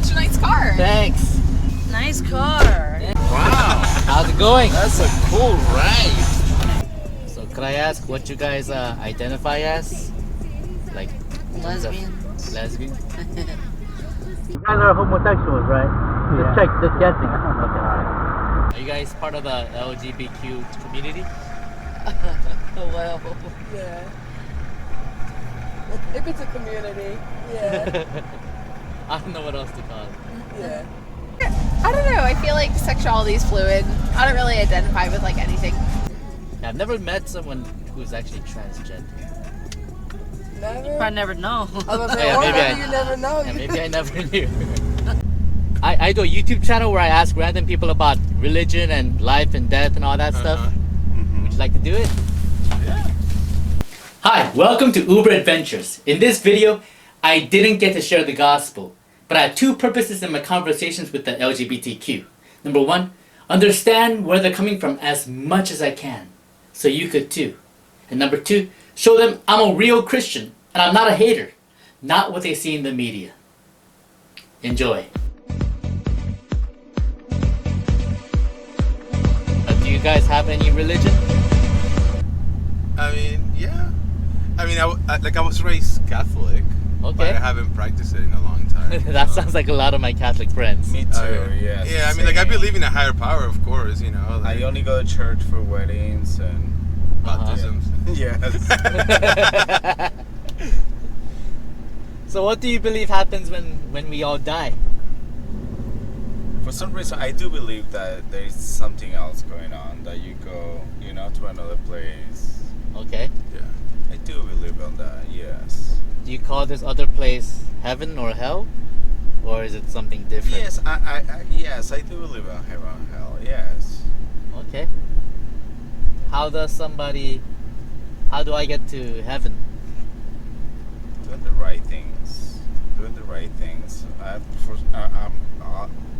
such a nice car. Thanks. Nice car. Wow. How's it going? That's a cool ride. So could I ask what you guys identify as? Like Lesbians. lesbian? You guys are homosexuals, right? Just check, just guessing. Okay, alright. Are you guys part of the LGBTQ community? Well, yeah. If it's a community, yeah. I don't know what else to call it. Yeah. I don't know. I feel like sexuality is fluid. I don't really identify with like anything. Yeah, I've never met someone who's actually transgender. Never? I never know. I was gonna say, Yeah, or maybe maybe you never know. Yeah, maybe I never knew. I do a YouTube channel where I ask random people about religion and life and death and all that stuff. Would you like to do it? Yeah. Hi, welcome to Uber Adventures. In this video, I didn't get to share the gospel, but I have two purposes in my conversations with the LGBTQ. Number one, understand where they're coming from as much as I can, so you could too. And number two, show them I'm a real Christian and I'm not a hater, not what they see in the media. Enjoy. Do you guys have any religion? I mean, yeah. I mean, I was raised Catholic. Okay. But I haven't practiced it in a long time. That so. sounds like a lot of my Catholic friends. Me too, yes. Yeah, I mean, like, I believe in a higher power, of course, you know. Like, I only go to church for weddings and baptisms. yes. So what do you believe happens when we all die? For some reason, I do believe that there is something else going on, that you go, to another place. Okay. Yeah. I do believe on that, yes. Do you call this other place heaven or hell? Or is it something different? Yes, yes, I do believe on heaven and hell, yes. Okay. How do I get to heaven? Doing the right things. Doing the right things.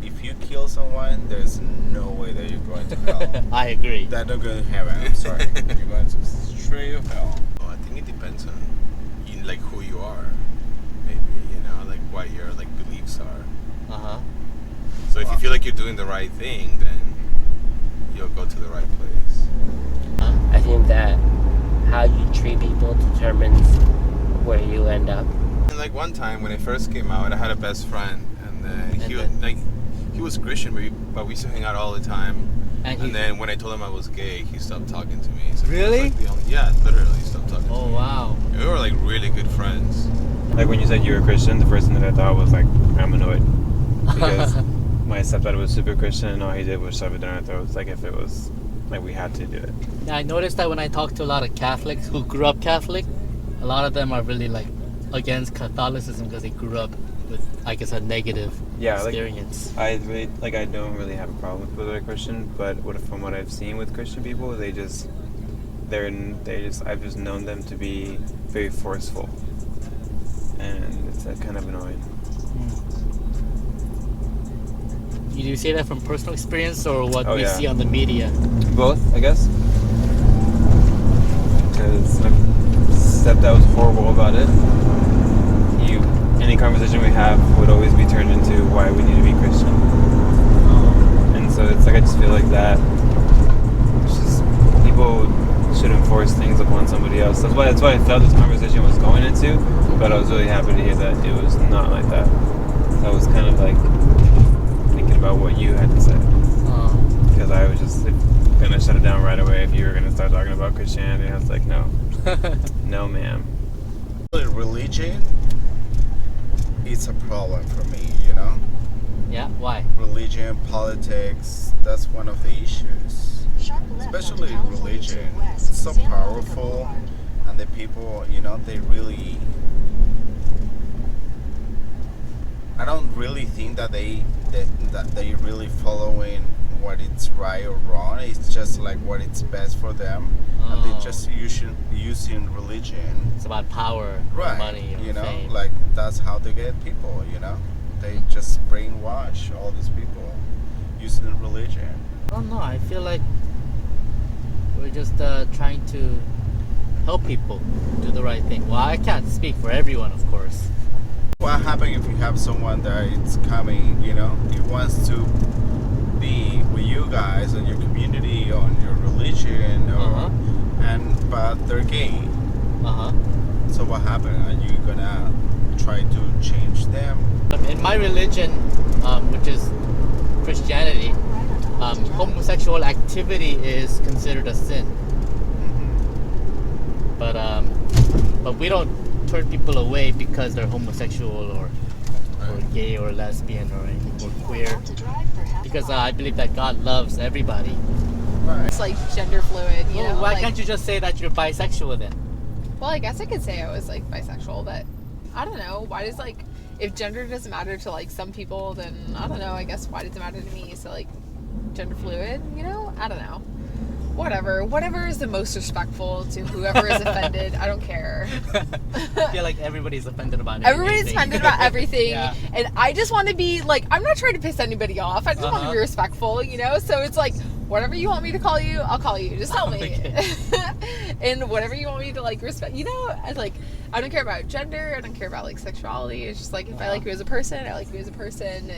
If you kill someone, there's no way that you're going to hell. I agree. That don't go to heaven, I'm sorry. You're going to straight to hell. Well, I think it depends on like who you are. Maybe, like what your like beliefs are. Uh-huh. So if you feel like you're doing the right thing, then you'll go to the right place. I think that how you treat people determines where you end up. And like one time when I first came out, I had a best friend, and then he was Christian, but we used to hang out all the time. And then when I told him I was gay, he stopped talking to me. So Really? Yeah, literally stopped talking to me. Oh, wow. We were like really good friends. Like when you said you were Christian, the first thing that I thought was like, I'm annoyed. Because my stepdad was super Christian and all he did was shove it down our throats, like if it was, like we had to do it. Yeah, I noticed that when I talk to a lot of Catholics who grew up Catholic, a lot of them are really like against Catholicism because they grew up with, I guess, a negative experience. I don't really have a problem with people that are Christian, but from what I've seen with Christian people, I've just known them to be very forceful, and it's kind of annoying. You do say that from personal experience or what we yeah. see on the media? Both, I guess. Because my stepdad was horrible about it. Any conversation we have would always be turned into why we need to be Christian. And so it's like I just feel like that. It's just people shouldn't force things upon somebody else. That's why I felt this conversation was going into, but I was really happy to hear that it was not like that. So I was kind of like thinking about what you had to say. Because I was just gonna shut it down right away if you were gonna start talking about Christianity. I was like, no. No, ma'am. Religion, it's a problem for me, Yeah, why? Religion, politics, that's one of the issues. Especially religion. It's so powerful, and the people, they really... I don't really think that they really following what it's right or wrong. It's just like what it's best for them, and they just using religion. It's about power, Right? money, or fame. Like that's how they get people. They just brainwash all these people using religion. I don't know. I feel like we're just trying to help people do the right thing. Well, I can't speak for everyone, of course. What happens if you have someone that is coming, you know, he wants to be with you guys on your community, on your religion, or, but they're gay. So what happened? Are you gonna try to change them? In my religion, which is Christianity, homosexual activity is considered a sin. But we don't turn people away because they're homosexual or gay or lesbian or queer, because I believe that God loves everybody. It's like gender fluid, you know? Why like, can't you just say that you're bisexual then? well, I guess I could say I was like bisexual, but I don't know. Why does like, if gender doesn't matter to like some people, then I don't know. I guess why does it matter to me? So like, gender fluid, you know? I don't know. Whatever is the most respectful to whoever is offended. I don't care. I feel like everybody's offended about everything. Everybody's offended about everything. Yeah. And I just want to be like, I'm not trying to piss anybody off. I just want to be respectful, you know? So it's like, whatever you want me to call you, I'll call you. Just tell me. And whatever you want me to like respect, you know? I don't care about gender. I don't care about like sexuality. It's just like, if I like you as a person, I like you as a person.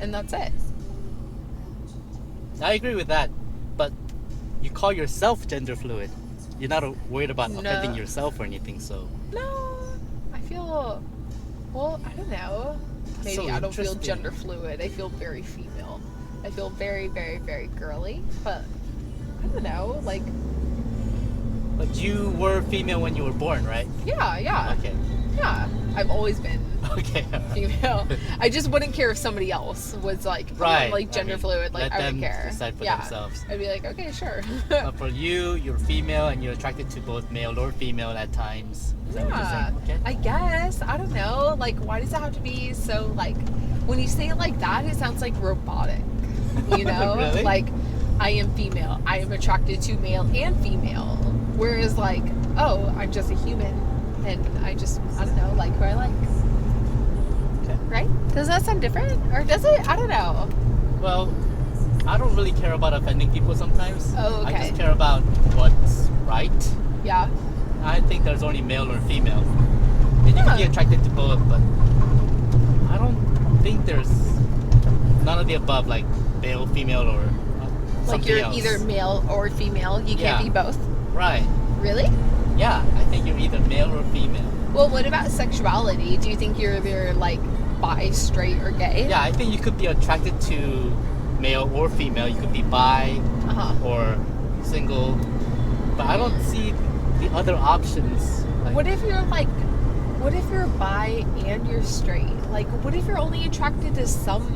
And that's it. I agree with that. But you call yourself gender fluid. You're not worried about offending yourself or anything, so. No, I feel, well, I don't know. Maybe so I don't feel gender fluid. I feel very female. I feel very, very, very girly. But I don't know, like. But you were female when you were born, right? Yeah. Okay. Yeah, I've always been female. I just wouldn't care if somebody else was like, like gender fluid. Like, I wouldn't care. Decide for themselves. I'd be like, okay, sure. But for you, you're female and you're attracted to both male or female at times. Is that what you're saying? Okay. I guess. I don't know. Like, why does it have to be so, like, when you say it like that, it sounds like robotic. You know? Really? Like, I am female. I am attracted to male and female. Whereas, like, oh, I'm just a human. And I don't know, like who I like. Okay. Right? Does that sound different? Or does it? I don't know. Well, I don't really care about offending people sometimes. Oh, okay. I just care about what's right. Yeah. I think there's only male or female. And you can be attracted to both, but I don't think there's none of the above, like male, female, or like you're else. Either male or female. You can't be both. Right. Really? Yeah, I think you're either male or female. Well, what about sexuality? Do you think you're either like bi, straight, or gay? Yeah, I think you could be attracted to male or female. You could be bi or single, but I don't see the other options. Like, what if you're bi and you're straight? Like, what if you're only attracted to some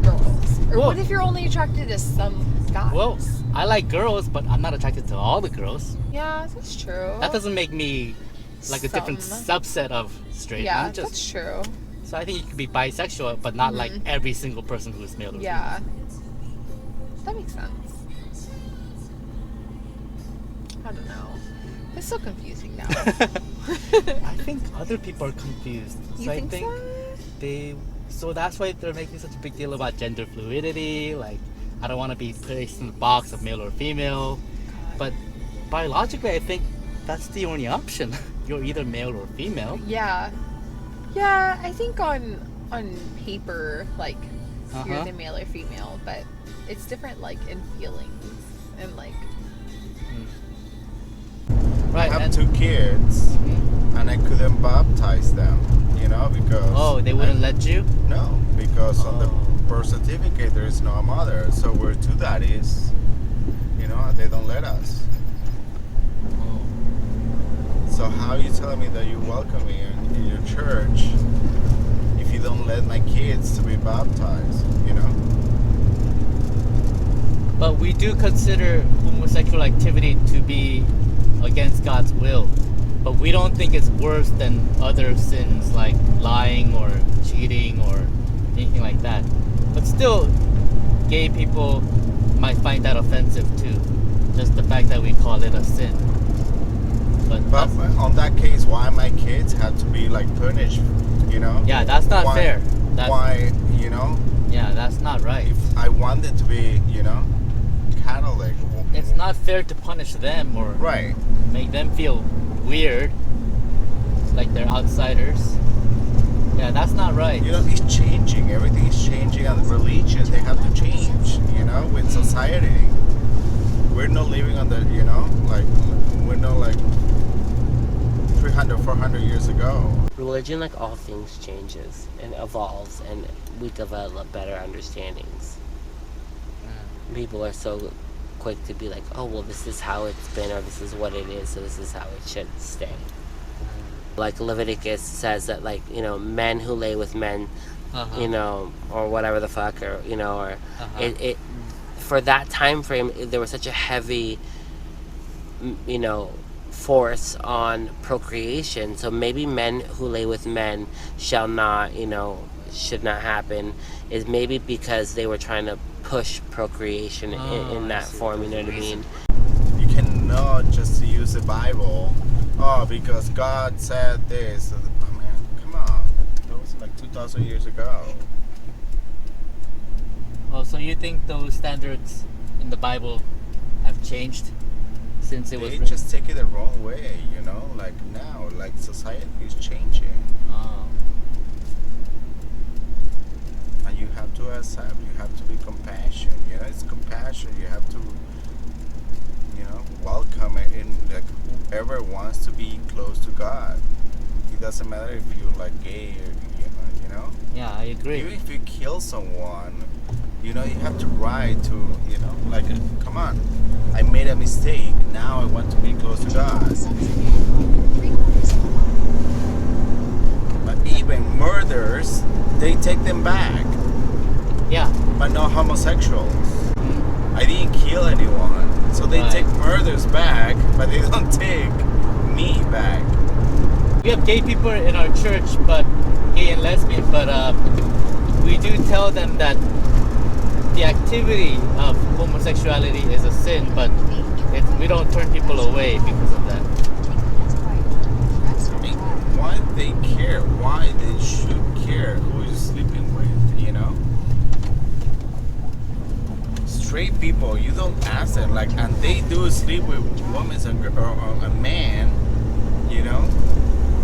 girls? Or what if you're only attracted to some guys? Well, I like girls, but I'm not attracted to all the girls. Yeah, that's true. That doesn't make me like a different subset of straight. Yeah, that's true. So I think you could be bisexual, but not like every single person who is male or female. That makes sense. I don't know. It's so confusing now. I think other people are confused. You think so? So that's why they're making such a big deal about gender fluidity. Like, I don't want to be placed in the box of male or female. But biologically, I think that's the only option. You're either male or female. Yeah. Yeah, I think on paper, like, you're the male or female, but it's different, like, in feelings and, like... Right, I have 2 kids, and I couldn't baptize them, you know, because... Oh, they wouldn't let you? No, because on the birth certificate there is no mother, so we're 2 daddies, you know, they don't let us. So how are you telling me that you welcome me in your church if you don't let my kids to be baptized, you know? But we do consider homosexual activity to be against God's will. But we don't think it's worse than other sins like lying or cheating or anything like that. But still, gay people might find that offensive too. Just the fact that we call it a sin. But on that case, why my kids have to be like punished, you know? Yeah, that's not fair. Why, you know? Yeah, that's not right. If I wanted to be, you know, Catholic. It's not fair to punish them or make them feel weird, like they're outsiders. Yeah, that's not right. You know, it's changing. Everything is changing, and religions, they have to change, you know, with society. We're not living on the, you know, like, we're not like 300, 400 years ago. Religion, like all things, changes and evolves, and we develop better understandings. People are so quick to be like, oh, well, this is how it's been, or this is what it is, so this is how it should stay. Like Leviticus says that, like, you know, men who lay with men, you know, or whatever the fuck, or, you know, or it for that time frame, there was such a heavy, you know, force on procreation. So maybe men who lay with men shall not, you know, should not happen, is maybe because they were trying to push procreation in that form, you know what I mean? You cannot just use the Bible, because God said this. Oh man, come on. That was like 2,000 years ago. Oh, so you think those standards in the Bible have changed since it was They written? just take it the wrong way, you know? Like now, like society is changing. Oh. And you have to accept, you have to be compassionate. You know, it's compassion. You have to, you know, welcome it in, like, whoever wants to be close to God. It doesn't matter if you're like gay or, you know? Yeah, I agree. Even if you kill someone, you know, you have to right to, you know, like, come on, I made a mistake, now I want to be close to God. But even murders, they take them back. Yeah. But not homosexuals. I didn't kill anyone, so they take murders back, but they don't take me back. We have gay people in our church, but gay and lesbian, but we do tell them that the activity of homosexuality is a sin, but we don't turn people away because of that. I mean, why they care? Why they should care who you're sleeping with, you know? Straight people, you don't ask them, like, and they do sleep with women or a man, you know,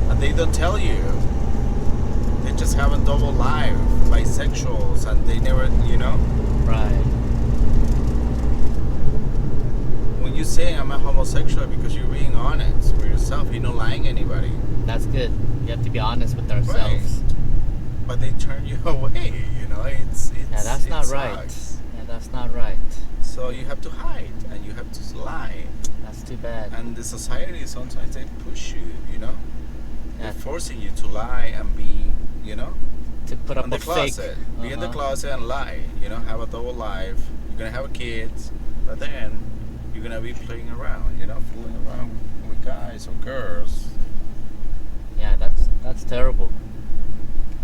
and they don't tell you. They just have a double life, bisexuals, and they never, you know? Right. When you say I'm a homosexual, because you're being honest with yourself, you're not lying anybody. That's good. You have to be honest with ourselves. Right. But they turn you away, you know? Yeah, that's not right. Yeah, that's not right. So you have to hide and you have to lie. That's too bad. And the society, sometimes they push you, you know? Yeah. They're forcing you to lie and be, you know? To put up in the a closet. fake. Be in the closet and lie. You know, have a double life. You're gonna have kids, but then you're gonna be playing around, you know, fooling around with guys or girls. Yeah, that's terrible.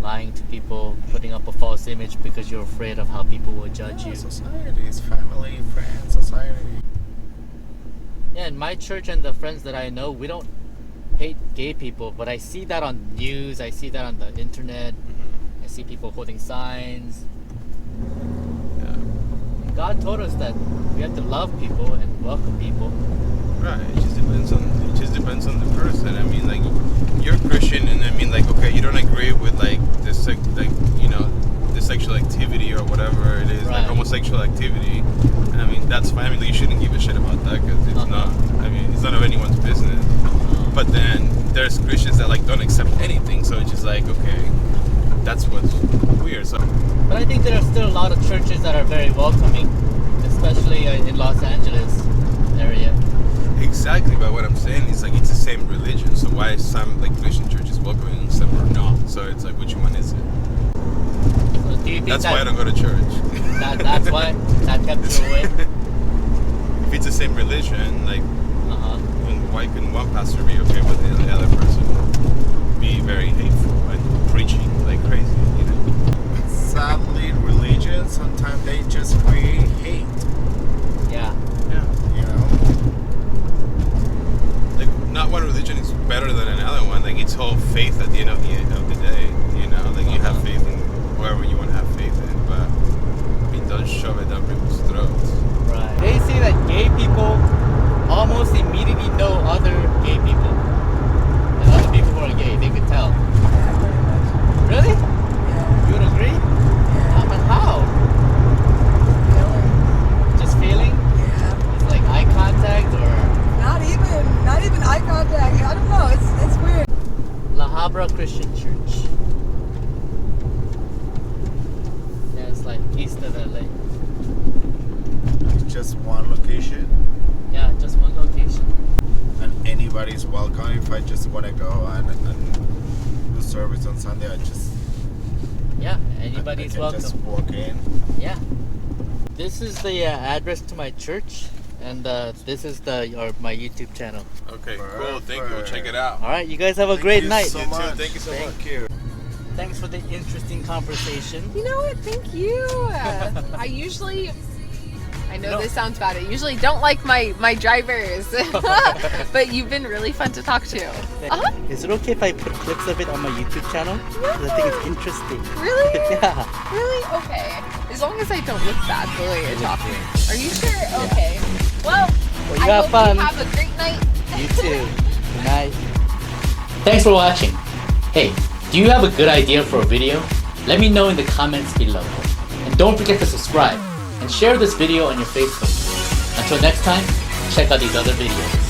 Lying to people, putting up a false image because you're afraid of how people will judge you. Society is family, friends, society. Yeah, in my church and the friends that I know, we don't hate gay people, but I see that on news, I see that on the internet. I see people holding signs. Yeah. God told us that we have to love people and welcome people. Right. It just depends on the person. I mean, like, you're Christian, and I mean, like, okay, you don't agree with like the sexual activity or whatever it is, like homosexual activity. I mean, that's fine. I mean, you shouldn't give a shit about that because it's not. I mean, it's none of anyone's business. But then there's Christians that like don't accept anything, so it's just like, okay, that's what's weird. So, but I think there are still a lot of churches that are very welcoming, especially in Los Angeles area. Exactly, but what I'm saying is like it's the same religion. So why is some like Christian churches welcoming and some are not? So it's like, which one is it? So do you think that's why I don't go to church. That's why that kept you away. If it's the same religion, like, why couldn't one pastor be okay with the other person be very hateful and preaching like crazy? You know. Sadly, religion sometimes they just create hate. Yeah. Yeah. You know. Like, not one religion is better than another one. Like, it's all faith at the end of the day. You know, like you have faith in whoever you want to have faith in, but I mean, don't shove it down people's throats. Right. They say that gay people almost immediately know other gay people. And other people who are gay, they could tell. Really? like east of LA. Just one location, Yeah, just one location. and anybody's welcome. If I just want to go and do service on Sunday, I just Yeah, I anybody's can welcome. just walk in. Yeah. This is the address to my church, and this is my YouTube channel. Okay, cool. Thank you. We'll check it out. All right, you guys have a Thank great you night. so You too. much. Thank you so much. Thanks for the interesting conversation. You know what? Thank you. I know this sounds bad. I usually don't like my drivers, but you've been really fun to talk to. Is it okay if I put clips of it on my YouTube channel? 'Cause I think it's interesting. Really? Yeah. Really? Okay. As long as I don't look bad the way you're talking. Are you sure? Okay. Well, you I have hope fun. you have a great night. You too. Good night. Thanks for watching. Hey, do you have a good idea for a video? Let me know in the comments below. And don't forget to subscribe and share this video on your Facebook. Until next time, check out these other videos.